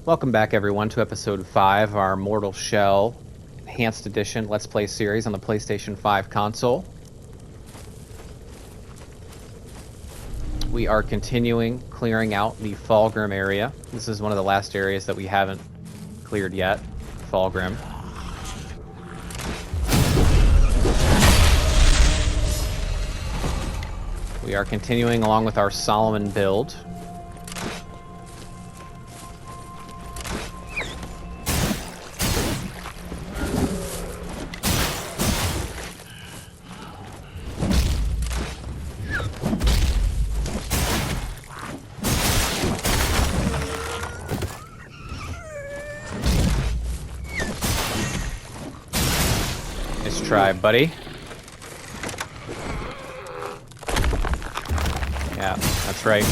Welcome back, everyone, to episode 5 of our Mortal Shell Enhanced Edition Let's Play series on the PlayStation 5 console. We are continuing clearing out the Fulgrim area. This is one of the last areas that we haven't cleared yet, Fulgrim. We are continuing along with our Solomon build. Nice try, buddy. Yeah, that's right.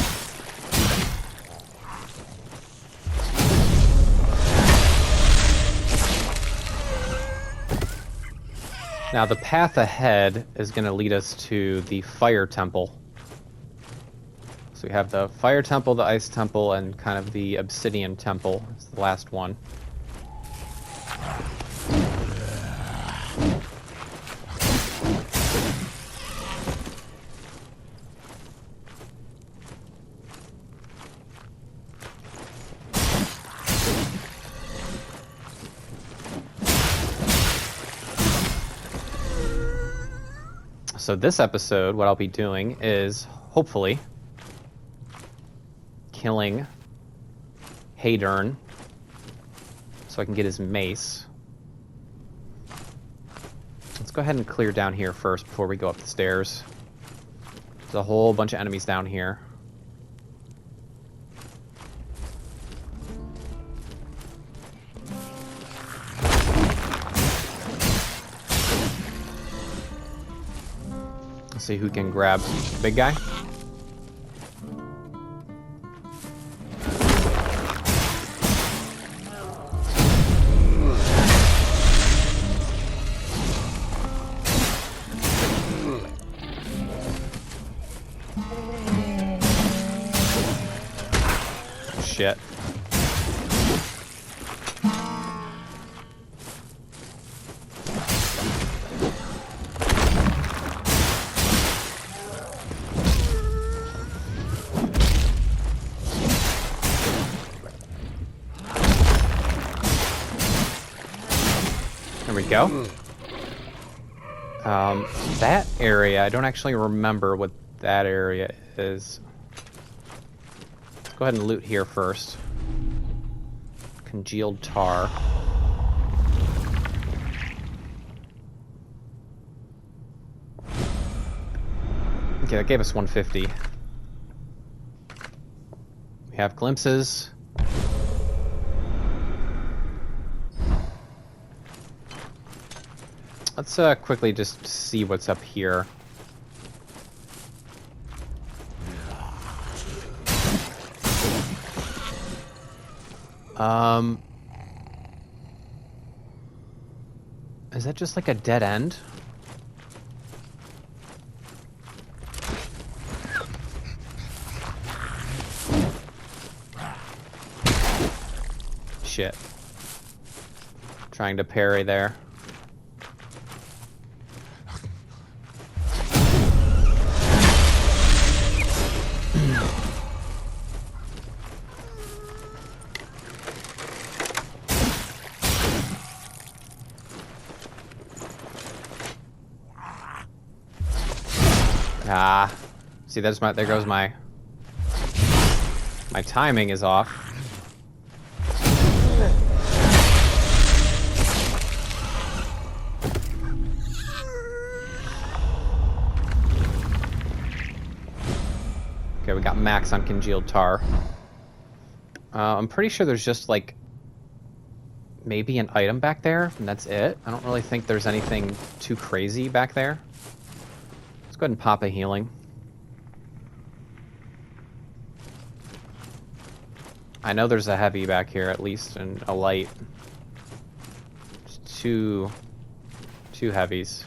Now, the path ahead is going to lead us to the Fire Temple. So we have the Fire Temple, the Ice Temple, and kind of the Obsidian Temple. It's the last one. So this episode, what I'll be doing is, hopefully, killing Haydern so I can get his mace. Let's go ahead and clear down here first before we go up the stairs. There's a whole bunch of enemies down here. See who can grab the big guy. Shit. There we go. That area, I don't actually remember what that area is. Let's go ahead and loot here first. Congealed tar. Okay, that gave us 150. We have glimpses. Let's quickly just see what's up here. Is that just like a dead end? Shit. Trying to parry there. Ah, see, that's there goes my timing is off. Okay, we got max on congealed tar. I'm pretty sure there's just like maybe an item back there, and that's it. I don't really think there's anything too crazy back there. Go ahead and pop a healing. I know there's a heavy back here at least, and a light. Just two heavies.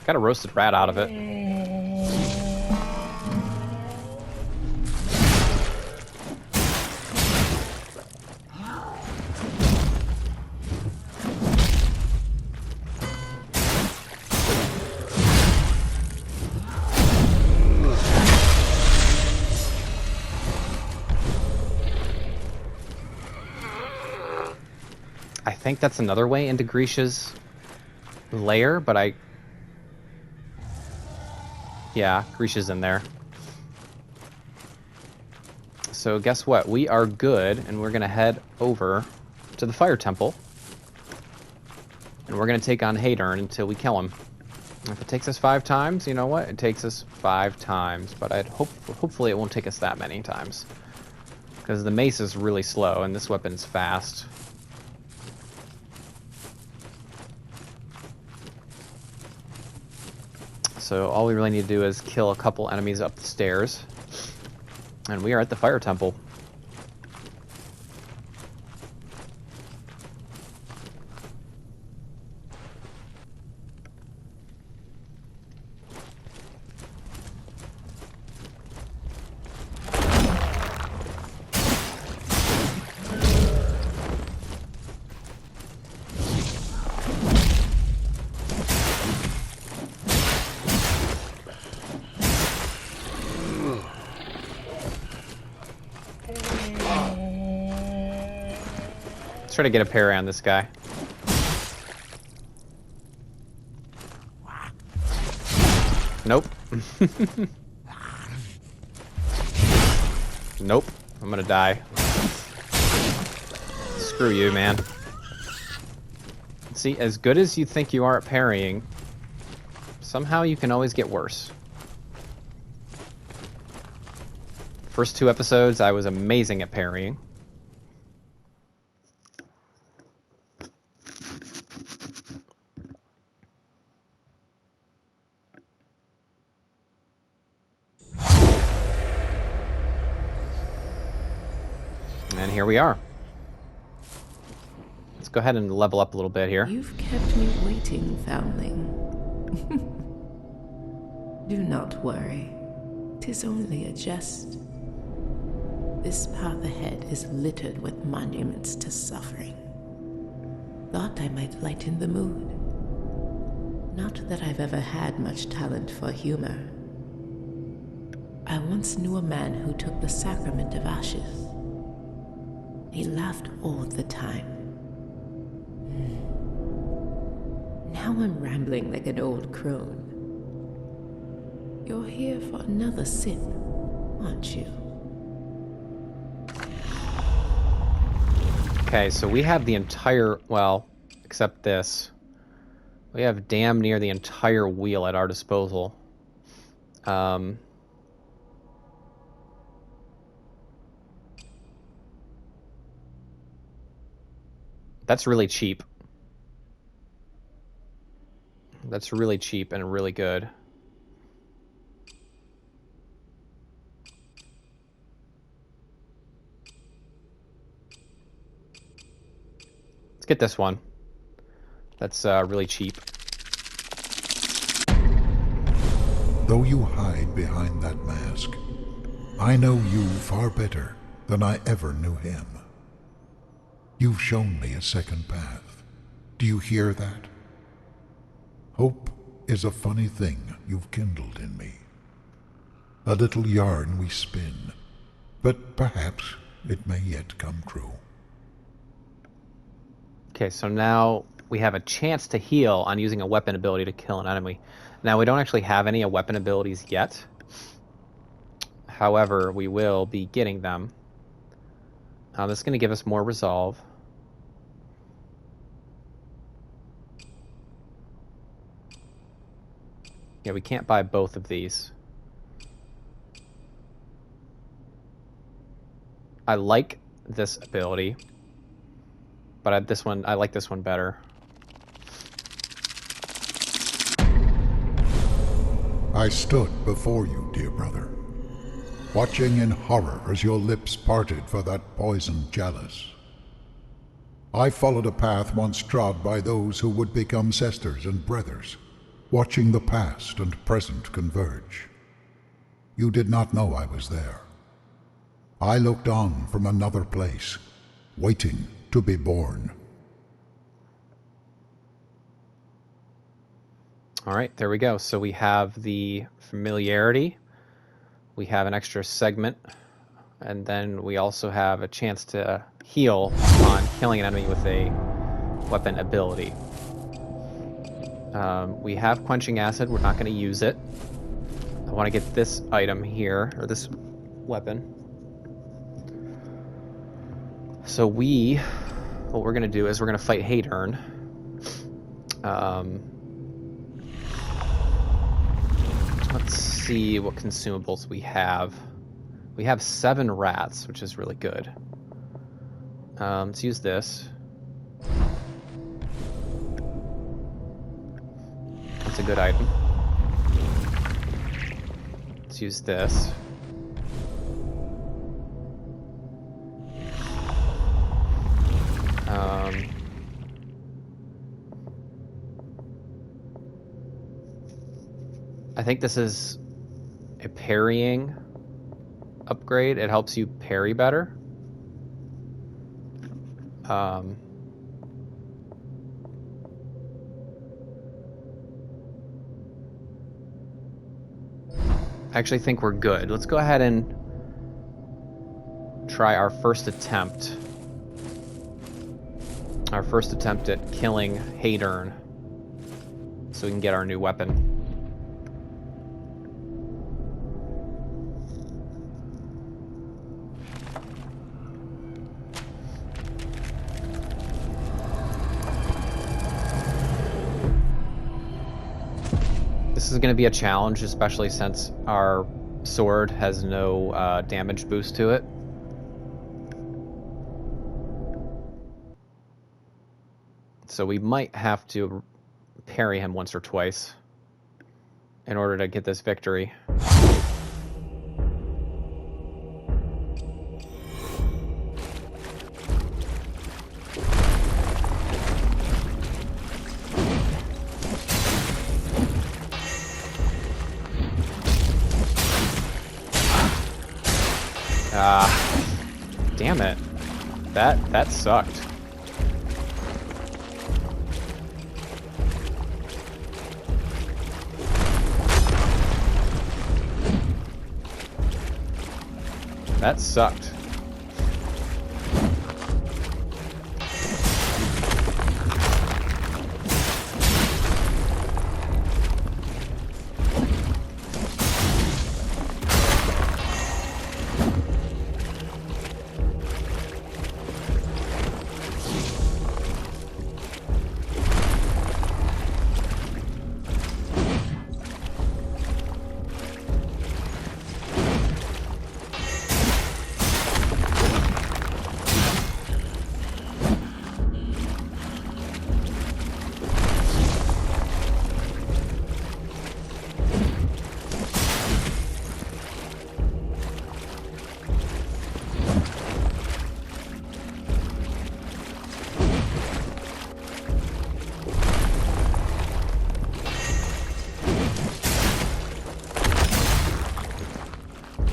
Got a roasted rat out of it. I think that's another way into Grisha's lair, but yeah, Grisha's in there. So guess what? We are good, and we're gonna head over to the Fire Temple. And we're gonna take on Hadern until we kill him. If it takes us 5 times, you know what? It takes us 5 times, but hopefully it won't take us that many times. Because the mace is really slow, and this weapon's fast. So all we really need to do is kill a couple enemies up the stairs. And we are at the Fire Temple. Let's try to get a parry on this guy. Nope. Nope. I'm gonna die. Screw you, man. See, as good as you think you are at parrying, somehow you can always get worse. First 2 episodes, I was amazing at parrying. And here we are. Let's go ahead and level up a little bit here. You've kept me waiting, foundling. Do not worry. 'Tis only a jest. This path ahead is littered with monuments to suffering. Thought I might lighten the mood. Not that I've ever had much talent for humor. I once knew a man who took the sacrament of ashes. He laughed all the time. Now I'm rambling like an old crone. You're here for another sip, aren't you? Okay, so we have the entire, well, except this. We have damn near the entire wheel at our disposal. That's really cheap. That's really cheap and really good. Let's get this one. That's really cheap. Though you hide behind that mask, I know you far better than I ever knew him. You've shown me a second path. Do you hear that? Hope is a funny thing you've kindled in me. A little yarn we spin, but perhaps it may yet come true. Okay, so now we have a chance to heal on using a weapon ability to kill an enemy. Now, we don't actually have any weapon abilities yet. However, we will be getting them. This is going to give us more resolve. Yeah, we can't buy both of these. I like this ability, but I like this one better. I stood before you, dear brother, watching in horror as your lips parted for that poisoned chalice. I followed a path once trod by those who would become sisters and brothers, watching the past and present converge. You did not know I was there. I looked on from another place, waiting to be born. All right, there we go. So we have the familiarity. We have an extra segment. And then we also have a chance to heal on killing an enemy with a weapon ability. We have Quenching Acid. We're not going to use it. I want to get this item here, or this weapon. So what we're going to do is we're going to fight Hadern. Let's see what consumables we have. We have 7 rats, which is really good. Let's use this. That's a good item. Let's use this. I think this is a parrying upgrade. It helps you parry better. I actually think we're good. Let's go ahead and try our first attempt. Our first attempt at killing Hadern, so we can get our new weapon. This is going to be a challenge, especially since our sword has no damage boost to it. So we might have to parry him once or twice in order to get this victory. Damn it. That sucked. That sucked.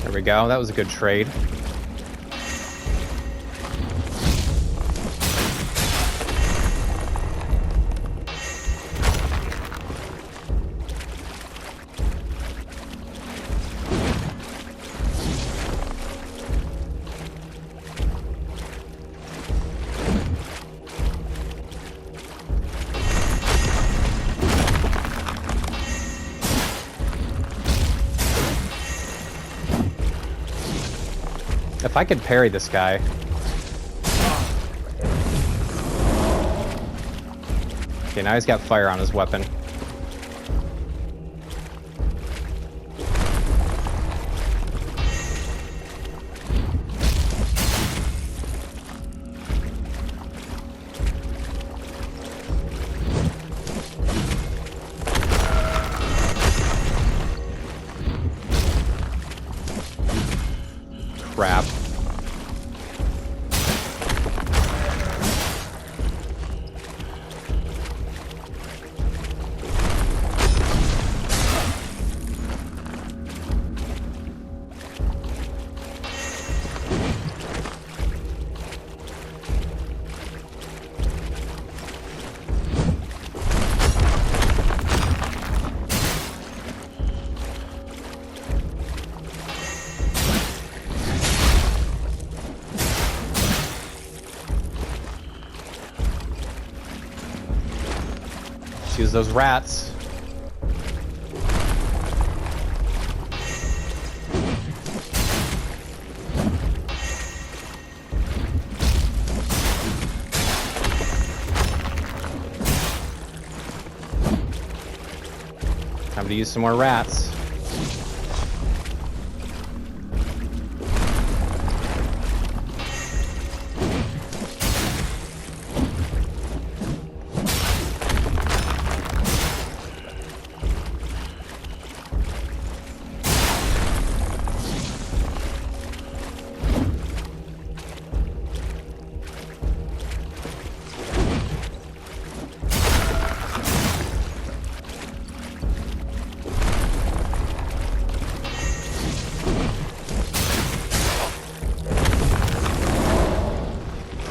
There we go. That was a good trade. If I could parry this guy. Okay, now he's got fire on his weapon. Crap. Let's use those rats. Time to use some more rats.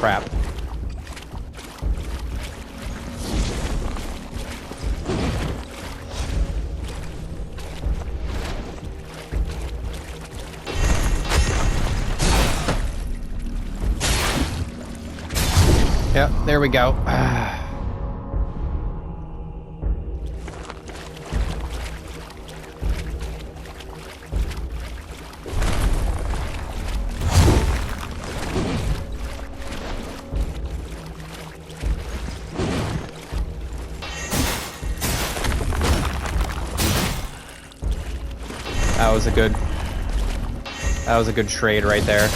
Crap. Yep, there we go. That was a good trade right there.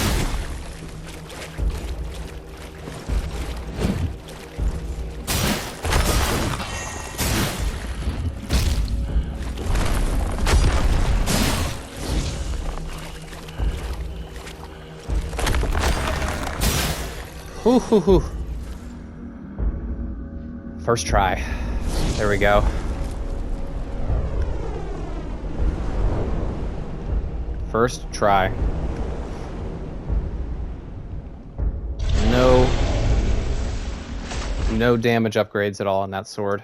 Hoo hoo hoo. First try. There we go. First try. No damage upgrades at all on that sword.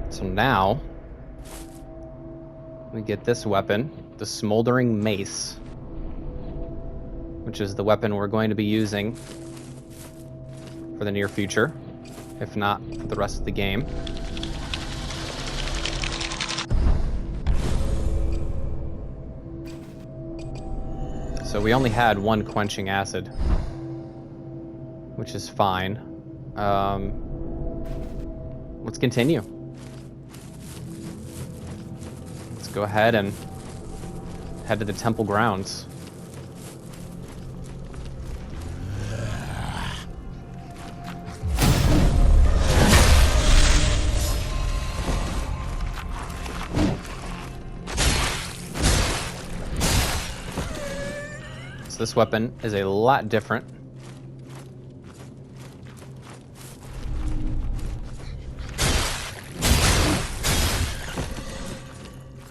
So now we get this weapon, the Smoldering Mace, which is the weapon we're going to be using for the near future, if not for the rest of the game. So we only had one quenching acid, which is fine. Let's continue. Let's go ahead and head to the temple grounds. This weapon is a lot different.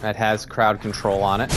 It has crowd control on it.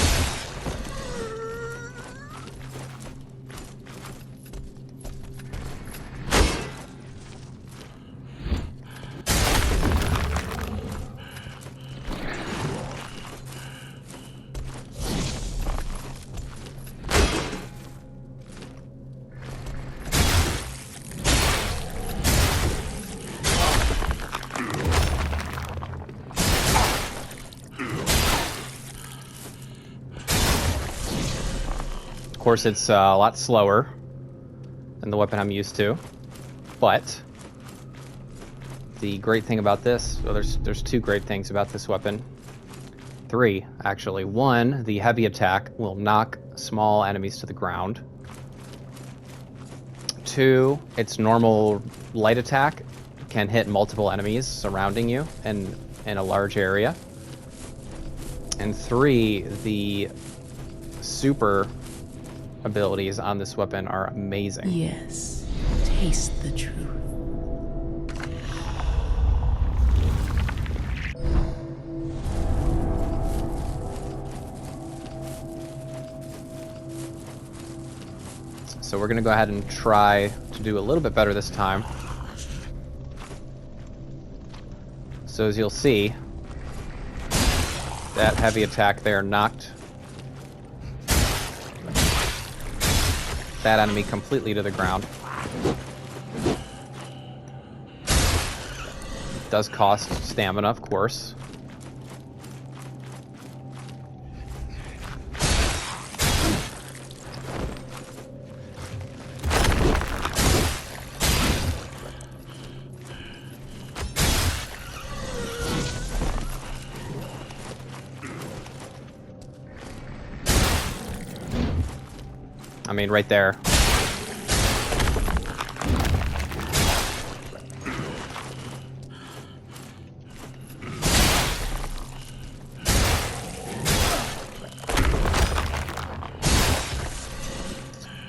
Of course, it's a lot slower than the weapon I'm used to, but the great thing about this, well, there's two great things about this weapon. Three, actually. One, the heavy attack will knock small enemies to the ground. Two, its normal light attack can hit multiple enemies surrounding you in a large area. And three, the super abilities on this weapon are amazing. Yes, taste the truth. So we're going to go ahead and try to do a little bit better this time. So as you'll see, that heavy attack there knocked that enemy completely to the ground. Does cost stamina, of course. I mean, right there.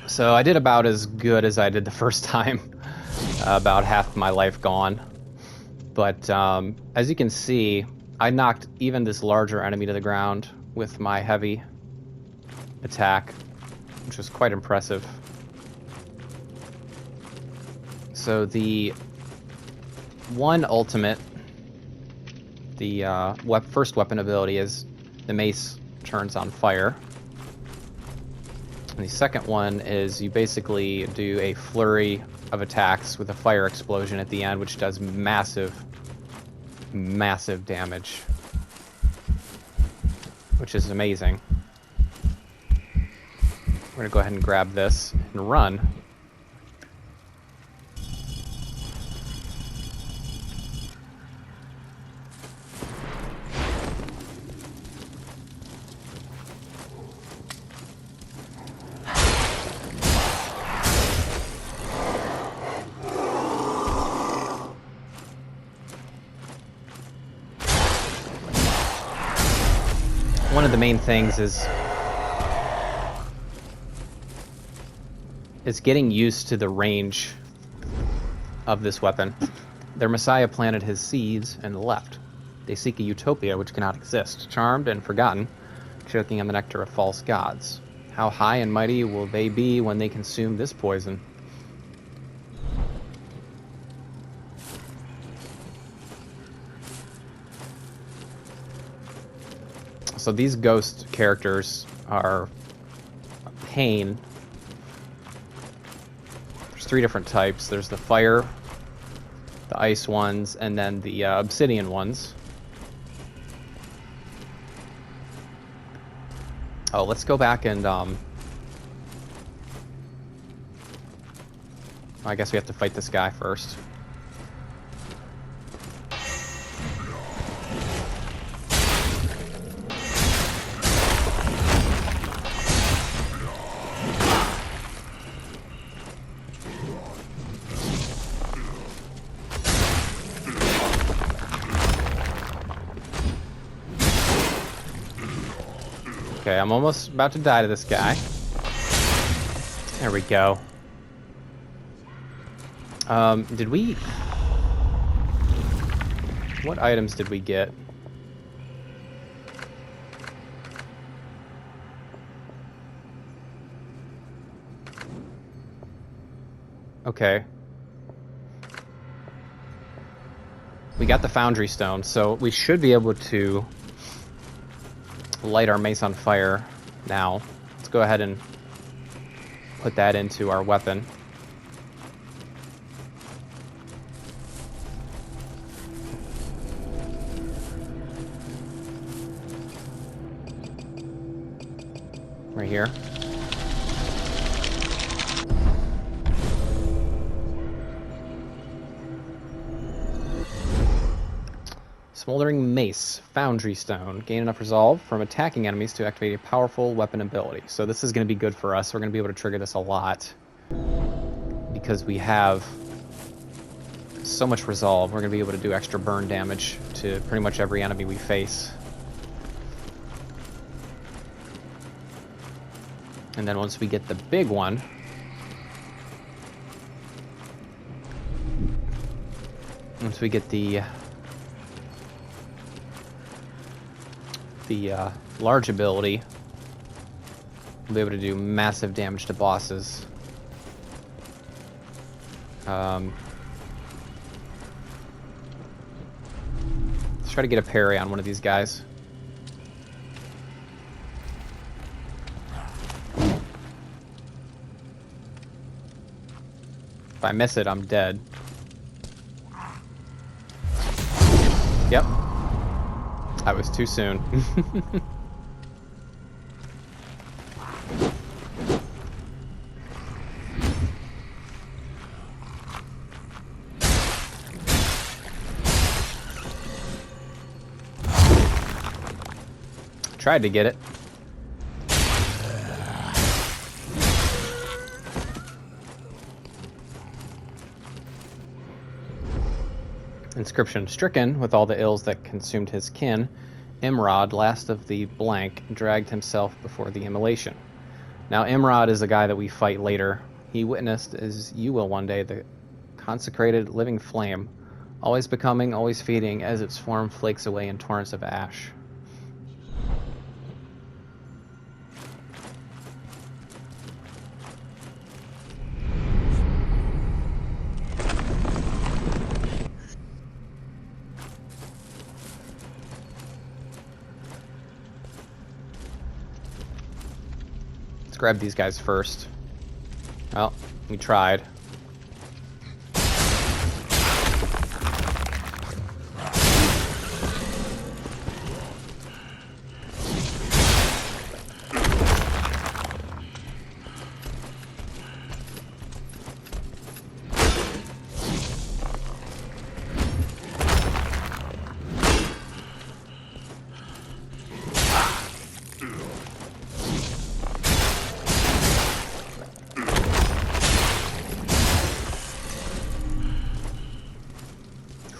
So I did about as good as I did the first time. About half my life gone. But as you can see, I knocked even this larger enemy to the ground with my heavy attack, which was quite impressive. So the one ultimate, the first weapon ability is the mace turns on fire. And the second one is you basically do a flurry of attacks with a fire explosion at the end, which does massive, massive damage. Which is amazing. We're gonna go ahead and grab this and run. One of the main things is getting used to the range of this weapon. Their Messiah planted his seeds and left. They seek a utopia which cannot exist, charmed and forgotten, choking on the nectar of false gods. How high and mighty will they be when they consume this poison? So these ghost characters are a pain. There's 3 different types. There's the fire, the ice ones, and then the obsidian ones. Oh, let's go back and I guess we have to fight this guy first. Okay, I'm almost about to die to this guy. There we go. Did we... What items did we get? Okay. We got the foundry stone, so we should be able to light our mace on fire now. Let's go ahead and put that into our weapon. Right here. Smoldering Mace, Foundry Stone. Gain enough resolve from attacking enemies to activate a powerful weapon ability. So this is going to be good for us. We're going to be able to trigger this a lot. Because we have so much resolve, we're going to be able to do extra burn damage to pretty much every enemy we face. And then once we get the big one, once we get the large ability, we'll be able to do massive damage to bosses. Let's try to get a parry on one of these guys. I miss it, I'm dead. Yep. That was too soon. Tried to get it. Inscription: stricken with all the ills that consumed his kin, Imrod, last of the blank, dragged himself before the immolation. Now Imrod is the guy that we fight later. He witnessed, as you will one day, the consecrated living flame, always becoming, always feeding, as its form flakes away in torrents of ash. Grab these guys first. Well, we tried.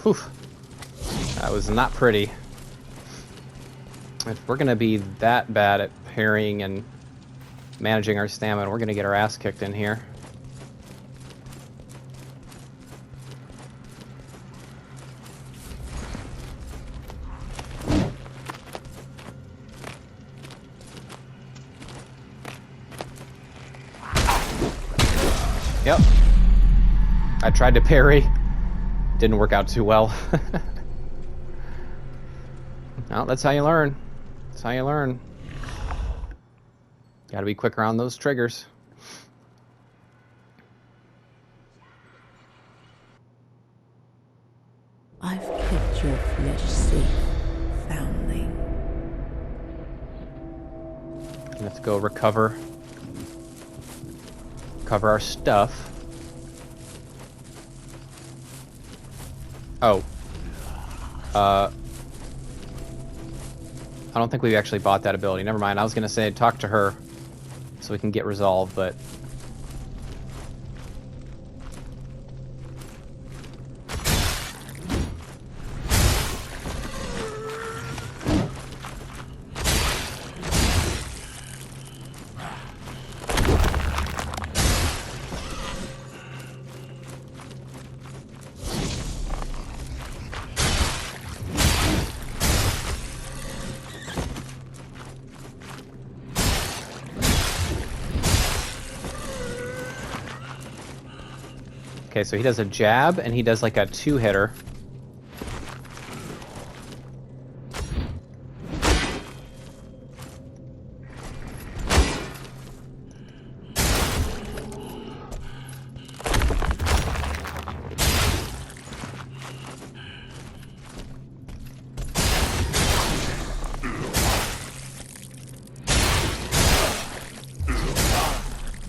Whew. That was not pretty. If we're gonna be that bad at parrying and managing our stamina, we're gonna get our ass kicked in here. Yep. I tried to parry. Didn't work out too well. Well, that's how you learn. That's how you learn. Gotta be quicker on those triggers. I've kept your flesh safe, foundling. Let's go recover our stuff. Oh. I don't think we actually bought that ability. Never mind. I was gonna say talk to her so we can get resolved, but okay, so he does a jab, and he does like a two-hitter.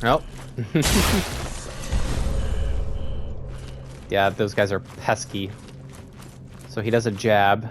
Nope. Yeah, those guys are pesky. So he does a jab.